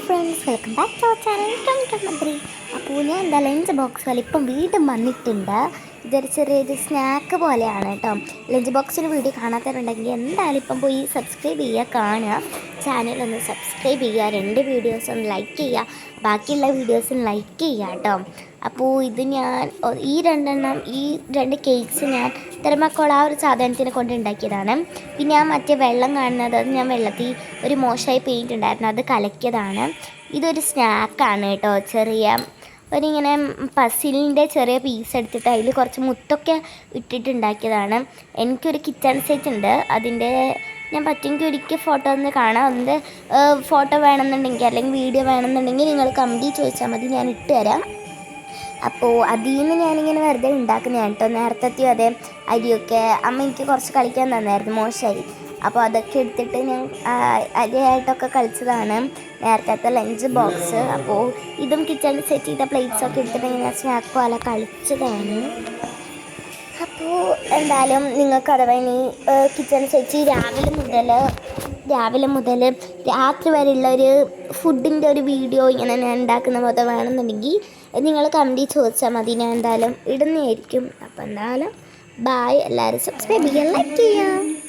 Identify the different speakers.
Speaker 1: Friends, welcome back to our channel. അപ്പോൾ ഞാൻ എന്താ ലഞ്ച് ബോക്സ് വലിപ്പം വീണ്ടും വന്നിട്ടുണ്ട്. ഇതൊരു ചെറിയൊരു സ്നാക്ക് പോലെയാണ് കേട്ടോ. ലഞ്ച് ബോക്സിന് വീഡിയോ കാണാത്തവരുണ്ടെങ്കിൽ എന്തായാലും ഇപ്പം പോയി സബ്സ്ക്രൈബ് ചെയ്യുക, കാണുക, ചാനലൊന്ന് സബ്സ്ക്രൈബ് ചെയ്യുക, 2 വീഡിയോസ് ഒന്ന് ലൈക്ക് ചെയ്യുക, ബാക്കിയുള്ള വീഡിയോസും ലൈക്ക് ചെയ്യുക കേട്ടോ. അപ്പോൾ ഇത് ഞാൻ ഈ 2 കേക്ക്സ് ഞാൻ തെർമോക്കോൾ ആ ഒരു സാധനത്തിനെ കൊണ്ട് ഉണ്ടാക്കിയതാണ്. പിന്നെ ഞാൻ മറ്റേ വെള്ളം കാണുന്നത് അത് ഞാൻ വെള്ളത്തിൽ ഒരു മോശമായി പെയിൻറ്റ് ഉണ്ടായിരുന്നു, അത് കലക്കിയതാണ്. ഇതൊരു സ്നാക്കാണ് കേട്ടോ. ചെറിയ ഒരിങ്ങനെ പസിലിൻ്റെ ചെറിയ പീസ് എടുത്തിട്ട് അതിൽ കുറച്ച് മുത്തൊക്കെ ഇട്ടിട്ടുണ്ടാക്കിയതാണ്. എനിക്കൊരു കിച്ചൺ സെറ്റ് ഉണ്ട്, അതിൻ്റെ ഞാൻ പറ്റുമെങ്കിൽ ഒരിക്കൽ ഫോട്ടോ ഒന്ന് കാണാം. അതിൻ്റെ ഫോട്ടോ വേണമെന്നുണ്ടെങ്കിൽ അല്ലെങ്കിൽ വീഡിയോ വേണമെന്നുണ്ടെങ്കിൽ നിങ്ങൾ കമൻറ്റിൽ ചോദിച്ചാൽ മതി, ഞാൻ ഇട്ട് തരാം. അപ്പോൾ അതിൽ നിന്ന് ഞാനിങ്ങനെ വെറുതെ ഉണ്ടാക്കുന്നതാണ് കേട്ടോ. നേരത്തെ അതേ അരിയൊക്കെ അമ്മ എനിക്ക് കുറച്ച് കളിക്കാൻ തന്നായിരുന്നു, മോശമായി. അപ്പോൾ അതൊക്കെ എടുത്തിട്ട് ഞാൻ അരിയായിട്ടൊക്കെ കളിച്ചതാണ് നേരത്തെ ലഞ്ച് ബോക്സ്. അപ്പോൾ ഇതും കിച്ചണിൽ സെറ്റ് ചെയ്ത പ്ലേറ്റ്സൊക്കെ എടുത്തിട്ട് ഇങ്ങനെ സ്നാക്ക് പോലെ കളിച്ചതാണ്. അപ്പോൾ എന്തായാലും നിങ്ങൾക്ക് അഥവാ ഇനി കിച്ചൺ സെറ്റ് രാവിലെ മുതൽ രാത്രി വരെയുള്ളൊരു ഫുഡിൻ്റെ ഒരു വീഡിയോ ഇങ്ങനെ ഞാൻ ഉണ്ടാക്കുന്ന പോലെ വേണമെന്നുണ്ടെങ്കിൽ നിങ്ങൾ കമൻറ്റിൽ ചോദിച്ചാൽ മതി, ഞാൻ എന്തായാലും ഇടുന്നതായിരിക്കും. അപ്പോൾ എന്തായാലും ബായ്, എല്ലാവരും സബ്സ്ക്രൈബ് ചെയ്യുക, ലൈക്ക് ചെയ്യുക.